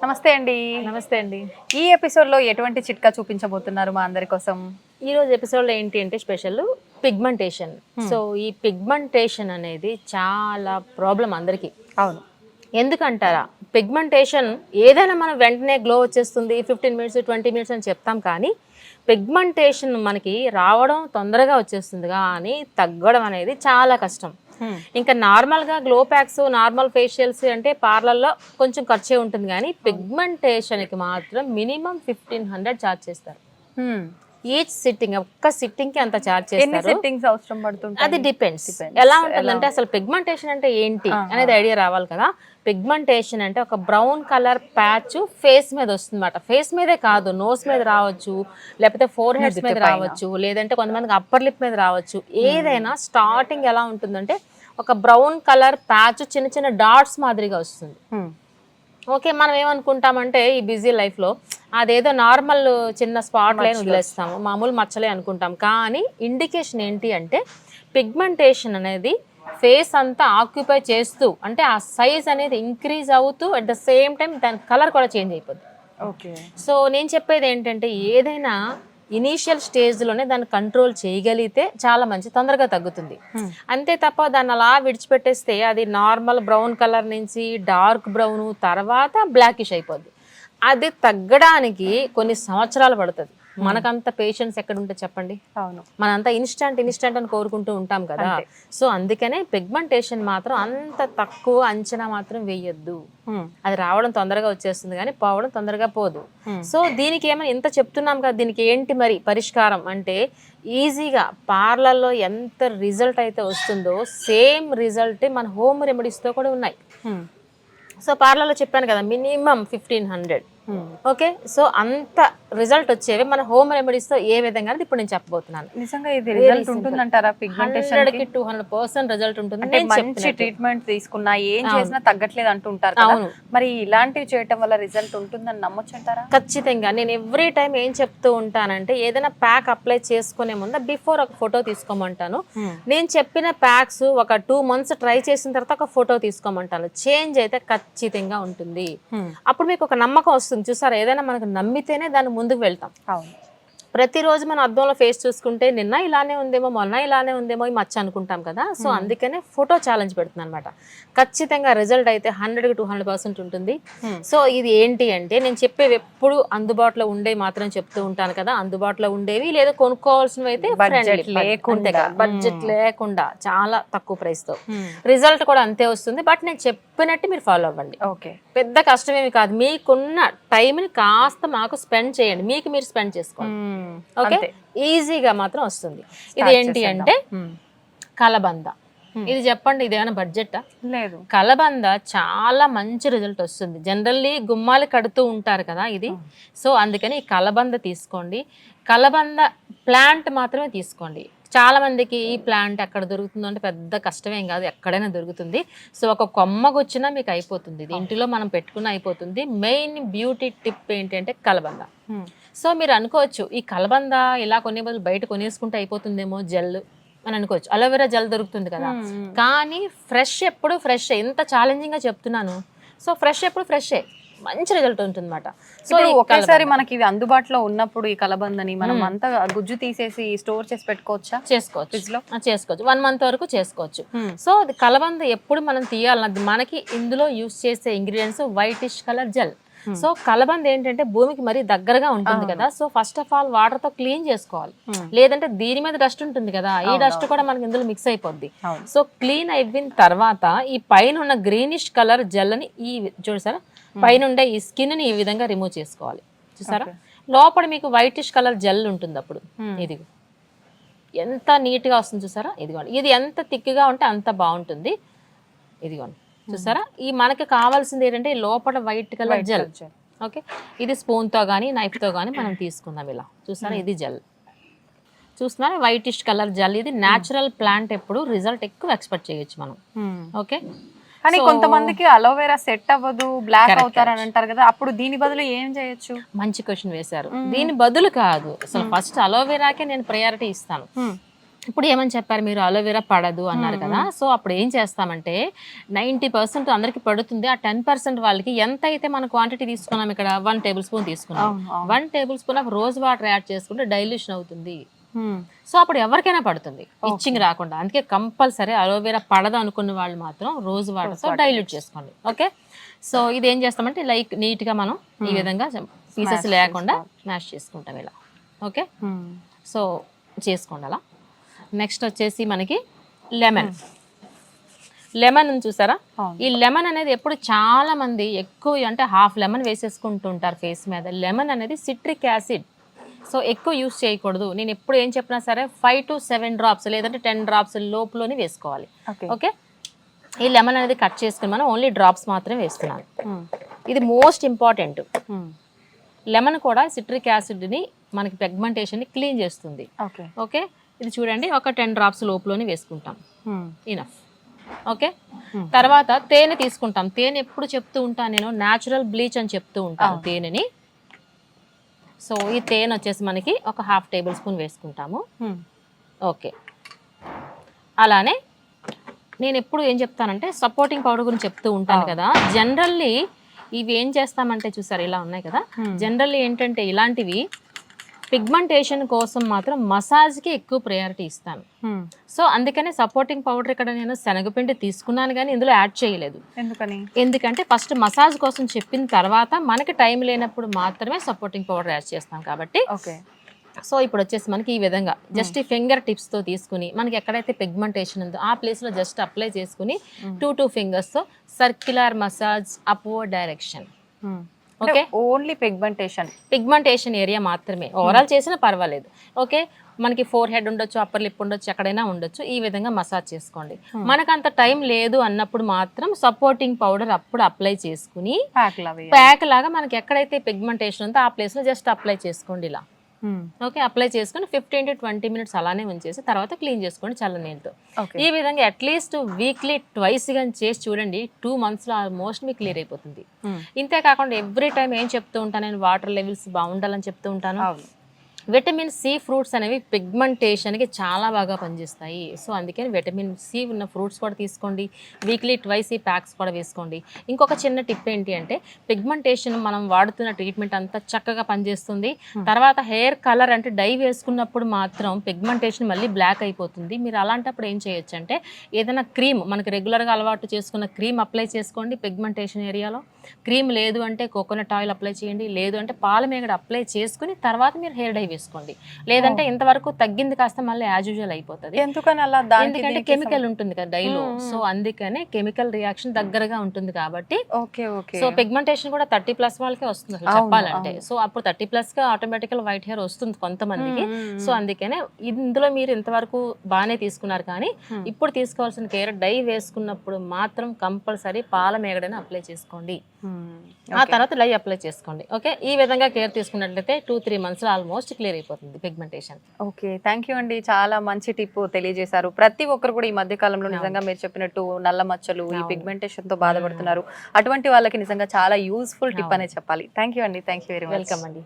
నమస్తే అండి. నమస్తే అండి. ఈ ఎపిసోడ్లో ఎటువంటి చిట్కా చూపించబోతున్నారు మా అందరి కోసం? ఈరోజు ఎపిసోడ్లో ఏంటి అంటే స్పెషల్ పిగ్మెంటేషన్. సో ఈ పిగ్మెంటేషన్ అనేది చాలా ప్రాబ్లం అందరికీ. అవును. ఎందుకంటారా, పిగ్మెంటేషన్ ఏదైనా మనం వెంటనే గ్లో వచ్చేస్తుంది 15 మినిట్స్ 20 మినిట్స్ అని చెప్తాం, కానీ పిగ్మెంటేషన్ మనకి రావడం తొందరగా వచ్చేస్తుంది కానీ తగ్గడం అనేది చాలా కష్టం. ఇంకా నార్మల్గా గ్లో ప్యాక్స్, నార్మల్ ఫేషియల్స్ అంటే పార్లర్లో కొంచెం ఖర్చే ఉంటుంది, కానీ పిగ్మెంటేషన్కి మాత్రం మినిమం 1500 ఛార్జ్ చేస్తారు. ఈచ్ సిట్టింగ్, ఒక్క సిట్టింగ్ కి అంత ఛార్జ్ చేస్తారు. సిట్టింగ్స్ అవసరం పడుతుంది? అది డిపెండ్స్ ఎలా ఉంటుందంటే, అసలు పిగ్మెంటేషన్ అంటే ఏంటి అనేది ఐడియా రావాలి కదా. పిగ్మెంటేషన్ అంటే ఒక బ్రౌన్ కలర్ ప్యాచ్ ఫేస్ మీద వస్తుంది అన్నమాట. ఫేస్ మీదే కాదు, నోస్ మీద రావచ్చు, లేకపోతే ఫోర్ హెడ్స్ మీద రావచ్చు, లేదంటే కొంతమందికి అప్పర్ లిప్ మీద రావచ్చు. ఏదైనా స్టార్టింగ్ ఎలా ఉంటుందంటే ఒక బ్రౌన్ కలర్ ప్యాచ్ చిన్న చిన్న డాట్స్ మాదిరిగా వస్తుంది. ఓకే, మనం ఏమనుకుంటామంటే ఈ బిజీ లైఫ్లో అదేదో నార్మల్ చిన్న స్పాట్ లైన్ వదిలేస్తాము, మామూలు మచ్చలే అనుకుంటాం. కానీ ఇండికేషన్ ఏంటి అంటే పిగ్మెంటేషన్ అనేది ఫేస్ అంతా ఆక్యుపై చేస్తూ, అంటే ఆ సైజ్ అనేది ఇంక్రీజ్ అవుతూ అట్ ద సేమ్ టైం దాని కలర్ కూడా చేంజ్ అయిపోద్ది. ఓకే. సో నేను చెప్పేది ఏంటంటే, ఏదైనా ఇనీషియల్ స్టేజ్లోనే దాన్ని కంట్రోల్ చేయగలిగితే చాలా మంచి, తొందరగా తగ్గుతుంది. అంతే తప్ప దాన్ని అలా విడిచిపెట్టేస్తే అది నార్మల్ బ్రౌన్ కలర్ నుంచి డార్క్ బ్రౌన్ తర్వాత బ్లాకిష్ అయిపోద్ది. అది తగ్గడానికి కొన్ని సంవత్సరాలు పడుతుంది. మనకంత పేషెన్స్ ఎక్కడ ఉంటే చెప్పండి. అవును, మనంతా ఇన్స్టంట్ అని కోరుకుంటూ ఉంటాం కదా. సో అందుకనే పిగ్మెంటేషన్ మాత్రం అంత తక్కువ అంచనా మాత్రం వేయొద్దు. అది రావడం తొందరగా వచ్చేస్తుంది కానీ పోవడం తొందరగా పోదు. సో దీనికి ఏమైనా ఇంత చెప్తున్నాం కదా, దీనికి ఏంటి మరి పరిష్కారం అంటే, ఈజీగా పార్లర్లో ఎంత రిజల్ట్ అయితే వస్తుందో సేమ్ రిజల్ట్ మన హోమ్ రెమెడీస్తో కూడా ఉన్నాయి. సో పార్లర్లో చెప్పాను కదా, మినిమం 1500. ఓకే, సో అంత రిజల్ట్ వచ్చేవి మన హోమ్ రెమెడీస్ తో ఏ విధంగా ఇప్పుడు నేను చెప్పబోతున్నాను. నిజంగా ఇది రిజల్ట్ ఉంటుందంటారా? 100% రిజల్ట్ ఉంటుంది. మంచి ట్రీట్మెంట్ తీసుకున్నా ఏం చేసినా తగ్గట్లేదు అంటుంటారు కదా, మరి ఇలాంటివి చేయటం వల్ల రిజల్ట్ ఉంటుందని నమ్మొచ్చు అంటారా? ఖచ్చితంగా. నేను ఎవ్రీ టైం ఏం చెప్తూ ఉంటానంటే, ఏదైనా ప్యాక్ అప్లై చేసుకునే ముందు బిఫోర్ ఒక ఫోటో తీసుకోమంటాను. నేను చెప్పిన ప్యాక్స్ ఒక 2 months ట్రై చేసిన తర్వాత ఒక ఫోటో తీసుకోమంటాను. చేంజ్ అయితే ఖచ్చితంగా ఉంటుంది. అప్పుడు మీకు ఒక నమ్మకం వస్తుంది. చూసారా, ఏదైనా మనకు నమ్మితేనే దాన్ని ముందుకు వెళ్తాం. ప్రతిరోజు మనం అద్దంలో ఫేస్ చూసుకుంటే నిన్న ఇలానే ఉందేమో, మొన్న ఇలానే ఉందేమో, ఈ మచ్చ అనుకుంటాం కదా. సో అందుకనే ఫోటో ఛాలెంజ్ పెడుతుంది అనమాట. ఖచ్చితంగా రిజల్ట్ అయితే 100-200% ఉంటుంది. సో ఇది ఏంటి అంటే, నేను చెప్పేవి ఎప్పుడు అందుబాటులో ఉండే మాత్రం చెప్తూ ఉంటాను కదా. అందుబాటులో ఉండేవి లేదా కొనుక్కోవాల్సినవి అయితే బడ్జెట్ లేకుండా చాలా తక్కువ ప్రైస్ తో రిజల్ట్ కూడా అంతే వస్తుంది. బట్ నేను చెప్పినట్టు మీరు ఫాలో అవ్వండి. ఓకే, పెద్ద కష్టమేమి కాదు. మీకున్న టైంని కాస్త మాకు స్పెండ్ చేయండి, మీకు మీరు స్పెండ్ చేసుకోండి. ఓకే, ఈజీగా మాత్రం వస్తుంది. ఇది ఏంటి అంటే కలబంద. ఇది చెప్పండి, ఇది ఏమైనా బడ్జెటా? లేదు. కలబంద చాలా మంచి రిజల్ట్ వస్తుంది. జనరల్లీ గుమ్మాలు కడుతూ ఉంటారు కదా ఇది. సో అందుకని ఈ కలబంద తీసుకోండి. కలబంద ప్లాంట్ మాత్రమే తీసుకోండి. చాలా మందికి ఈ ప్లాంట్ ఎక్కడ దొరుకుతుందో అంటే పెద్ద కష్టమేం కాదు, ఎక్కడైనా దొరుకుతుంది. సో ఒక కొమ్మకు వచ్చినా మీకు అయిపోతుంది, ఇది ఇంటిలో మనం పెట్టుకున్న అయిపోతుంది. మెయిన్ బ్యూటీ టిప్ ఏంటంటే కలబంద. సో మీరు అనుకోవచ్చు, ఈ కలబంద ఇలా కొనే బదులు బయట కొనేసుకుంటే అయిపోతుందేమో జెల్ అని అనుకోవచ్చు. అలోవెరా జెల్ దొరుకుతుంది కదా, కానీ ఫ్రెష్ ఎప్పుడు ఫ్రెష్. ఎంత ఛాలెంజింగ్ గా చెప్తున్నాను. సో ఫ్రెష్ ఎప్పుడు ఫ్రెష్, మంచి రిజల్ట్ ఉంటుంది అన్నమాట. సో ఒకేసారి మనకి ఇవి అందుబాటులో ఉన్నప్పుడు ఈ కలబందని మనం అంతా గుజ్జు తీసేసి స్టోర్ చేసి పెట్టుకోవచ్చా? చేసుకోవచ్చు, చేసుకోవచ్చు. 1 month వరకు చేసుకోవచ్చు. సో అది కలబంద ఎప్పుడు మనం తీయాలన్నది, మనకి ఇందులో యూస్ చేసే ingredients whitish colour gel. So కలబంద ఏంటంటే భూమికి మరీ దగ్గరగా ఉంటుంది కదా. So first of all water తో క్లీన్ చేసుకోవాలి, లేదంటే దీని మీద డస్ట్ ఉంటుంది కదా, ఈ డస్ట్ కూడా మనకి ఇందులో మిక్స్ అయిపోద్ది. సో క్లీన్ అయిపోయిన తర్వాత ఈ పైన ఉన్న గ్రీనిష్ కలర్ జెల్ ని ఈ చూసారా, పైన ఉండే ఈ స్కిన్ ని ఈ విధంగా రిమూవ్ చేసుకోవాలి. చూసారా, లోపల మీకు వైటిష్ కలర్ జెల్ ఉంటుంది. అప్పుడు ఇది ఎంత నీట్ గా వస్తుంది చూసారా. ఇదిగోండి, ఇది ఎంత థిక్గా ఉంటే అంత బాగుంటుంది. ఇదిగోండి చూసారా, ఈ మనకి కావాల్సింది ఏంటంటే లోపల వైట్ కలర్ జెల్. ఓకే, ఇది స్పూన్తో కానీ నైఫ్తో కానీ మనం తీసుకుందాం. ఇలా చూసారా, ఇది జెల్ చూస్తున్నారా, వైటిష్ కలర్ జెల్. ఇది న్యాచురల్ ప్లాంట్, ఎప్పుడు రిజల్ట్ ఎక్కువ ఎక్స్పెక్ట్ చేయొచ్చు మనం. ఓకే, కానీ కొంతమందికి అలోవెరా సెట్ అవ్వదు, బ్లాక్ అవుతారని అంటారు కదా, అప్పుడు దీని బదులు ఏం చేయొచ్చు? మంచి క్వశ్చన్ వేశారు. దీని బదులు కాదు, అసలు ఫస్ట్ అలోవెరాకే నేను ప్రయారిటీ ఇస్తాను. ఇప్పుడు ఏమని చెప్పారు మీరు, అలోవెరా పడదు అన్నారు కదా. సో అప్పుడు ఏం చేస్తామంటే 90% అందరికి పడుతుంది, ఆ 10% వాళ్ళకి ఎంత అయితే మనం క్వాంటిటీ తీసుకున్నాం, ఇక్కడ 1 టేబుల్ స్పూన్ తీసుకున్నాం, 1 table spoon of rose water add చేసుకుంటే డైల్యూషన్ అవుతుంది. సో అప్పుడు ఎవరికైనా పడుతుంది, ఇచ్చింగ్ రాకుండా. అందుకే కంపల్సరీ అలోవెరా పడదు అనుకున్న వాళ్ళు మాత్రం రోజ్ వాటర్తో డైల్యూట్ చేసుకోండి. ఓకే, సో ఇది ఏం చేస్తామంటే లైక్ నీట్గా మనం ఈ విధంగా పీసెస్ లేకుండా మ్యాష్ చేసుకుంటాం ఇలా. ఓకే, సో చేసుకోండి అలా. నెక్స్ట్ వచ్చేసి మనకి లెమన్ చూసారా. ఈ లెమన్ అనేది ఎప్పుడు చాలా మంది ఎక్కువ అంటే హాఫ్ లెమన్ వేసేసుకుంటుంటారు ఫేస్ మీద. లెమన్ అనేది సిట్రిక్ యాసిడ్, సో ఎక్కువ యూస్ చేయకూడదు. నేను ఎప్పుడు ఏం చెప్పినా సరే 5 to 7 drops లేదంటే 10 drops లోపులోనే వేసుకోవాలి. ఓకే, ఈ లెమన్ అనేది కట్ చేసుకుని మనం ఓన్లీ డ్రాప్స్ మాత్రమే వేస్తున్నాను. ఇది మోస్ట్ ఇంపార్టెంట్. లెమన్ కూడా సిట్రిక్ యాసిడ్ని మనకి పిగ్మెంటేషన్ని క్లీన్ చేస్తుంది. ఓకే, ఇది చూడండి ఒక 10 drops లోపులోనే వేసుకుంటాం, ఇనఫ్. ఓకే, తర్వాత తేనె తీసుకుంటాం. తేనె ఎప్పుడు చెప్తూ ఉంటాను నేను, న్యాచురల్ బ్లీచ్ అని చెప్తూ ఉంటాను తేనెని. సో ఈ తేనె వచ్చేసి మనకి ఒక 1/2 టేబుల్ స్పూన్ వేసుకుంటాము. ఓకే, అలానే నేను ఎప్పుడు ఏం చెప్తానంటే సపోర్టింగ్ పౌడర్ గురించి చెప్తూ ఉంటాను కదా. జనరల్లీ ఇవి ఏం చేస్తామంటే చూసారు ఇలా ఉన్నాయి కదా, జనరల్లీ ఏంటంటే ఇలాంటివి పిగ్మెంటేషన్ కోసం మాత్రం మసాజ్కి ఎక్కువ ప్రయారిటీ ఇస్తాను. సో అందుకనే సపోర్టింగ్ పౌడర్ ఇక్కడ నేను శనగపిండి తీసుకున్నాను కానీ ఇందులో యాడ్ చేయలేదు. ఎందుకంటే ఫస్ట్ మసాజ్ కోసం చెప్పిన తర్వాత మనకి టైం లేనప్పుడు మాత్రమే సపోర్టింగ్ పౌడర్ యాడ్ చేస్తాం కాబట్టి. సో ఇప్పుడు వచ్చేసి మనకి ఈ విధంగా జస్ట్ ఈ ఫింగర్ టిప్స్తో తీసుకుని మనకి ఎక్కడైతే పిగ్మెంటేషన్ ఉందో ఆ ప్లేస్లో జస్ట్ అప్లై చేసుకుని 2 ఫింగర్స్తో circular massage upward direction. Okay, only pigmentation area మాత్రమే, ఓవరాల్ చేసినా పర్వాలేదు. ఓకే, మనకి ఫోర్ హెడ్ ఉండొచ్చు, అప్పర్ లిప్ ఉండొచ్చు, ఎక్కడైనా ఉండొచ్చు. ఈ విధంగా మసాజ్ చేసుకోండి. మనకు అంత టైం లేదు అన్నప్పుడు మాత్రం సపోర్టింగ్ పౌడర్ అప్పుడు అప్లై చేసుకుని ప్యాక్ లాగా మనకి ఎక్కడైతే పిగ్మెంటేషన్ ఉందో ఆ ప్లేస్లో జస్ట్ అప్లై చేసుకోండి ఇలా. ఓకే, అప్లై చేసుకుని 15 to 20 minutes అలానే ఉంచేసి తర్వాత క్లీన్ చేసుకోండి చల్ల నీళ్ళతో. ఈ విధంగా అట్లీస్ట్ వీక్లీ ట్వైస్ కానీ చేసి చూడండి, 2 monthsలో ఆల్మోస్ట్ మీకు క్లియర్ అయిపోతుంది. ఇంతే కాకుండా ఎవ్రీ టైం ఏం చెప్తూ ఉంటాను నేను, వాటర్ లెవెల్స్ బాగుండాలని చెప్తూ ఉంటాను. విటమిన్ సి ఫ్రూట్స్ అనేవి పిగ్మెంటేషన్కి చాలా బాగా పనిచేస్తాయి. సో అందుకని విటమిన్ సి ఉన్న ఫ్రూట్స్ కూడా తీసుకోండి, వీక్లీ ట్వైస్ ఈ ప్యాక్స్ కూడా వేసుకోండి. ఇంకొక చిన్న టిప్ ఏంటి అంటే పిగ్మెంటేషన్ మనం వాడుతున్న ట్రీట్మెంట్ అంతా చక్కగా పనిచేస్తుంది. తర్వాత హెయిర్ కలర్ అంటే డై వేసుకున్నప్పుడు మాత్రం పిగ్మెంటేషన్ మళ్ళీ బ్లాక్ అయిపోతుంది. మీరు అలాంటప్పుడు ఏం చేయొచ్చు అంటే ఏదైనా క్రీమ్, మనకి రెగ్యులర్గా అలవాటు చేసుకున్న క్రీమ్ అప్లై చేసుకోండి పిగ్మెంటేషన్ ఏరియాలో. క్రీమ్ లేదు అంటే కోకోనట్ ఆయిల్ అప్లై చేయండి, లేదు అంటే పాల మేగడ అప్లై చేసుకుని తర్వాత మీరు హెయిర్ డై వేసుకోండి. లేదంటే ఇంతవరకు తగ్గింది కాస్త మళ్ళీ యాజ్ యూజువల్ అయిపోతుంది. ఎందుకంటే కెమికల్ ఉంటుంది కదా డైలో. సో అందుకనే కెమికల్ రియాక్షన్ దగ్గరగా ఉంటుంది కాబట్టి. సో పిగ్మెంటేషన్ కూడా 30+ వాళ్ళకే వస్తుంది అసలు చెప్పాలంటే. సో అప్పుడు 30+ గా ఆటోమేటికల్ వైట్ హెయిర్ వస్తుంది కొంతమందికి. సో అందుకనే ఇందులో మీరు ఇంతవరకు బాగానే తీసుకున్నారు కానీ ఇప్పుడు తీసుకోవాల్సిన కేర్ డై వేసుకున్నప్పుడు మాత్రం కంపల్సరీ పాల మేగడని అప్లై చేసుకోండి, ఆ తర్వాత డై అప్లై చేసుకోండి. ఓకే, ఈ విధంగా కేర్ తీసుకున్నట్లయితే 2-3 monthsలో ఆల్మోస్ట్ క్లియర్ అయిపోతుంది పిగ్మెంటేషన్. ఓకే, థ్యాంక్ యూ అండి, చాలా మంచి టిప్ తెలియజేశారు. ప్రతి ఒక్కరు కూడా ఈ మధ్య కాలంలో నిజంగా మీరు చెప్పినట్టు నల్ల మచ్చలు, ఈ పిగ్మెంటేషన్ తో బాధపడుతున్నారు. అటువంటి వాళ్ళకి నిజంగా చాలా యూస్ఫుల్ టిప్ అనే చెప్పాలి. థ్యాంక్ యూ అండి, thank you very much. Welcome అండి.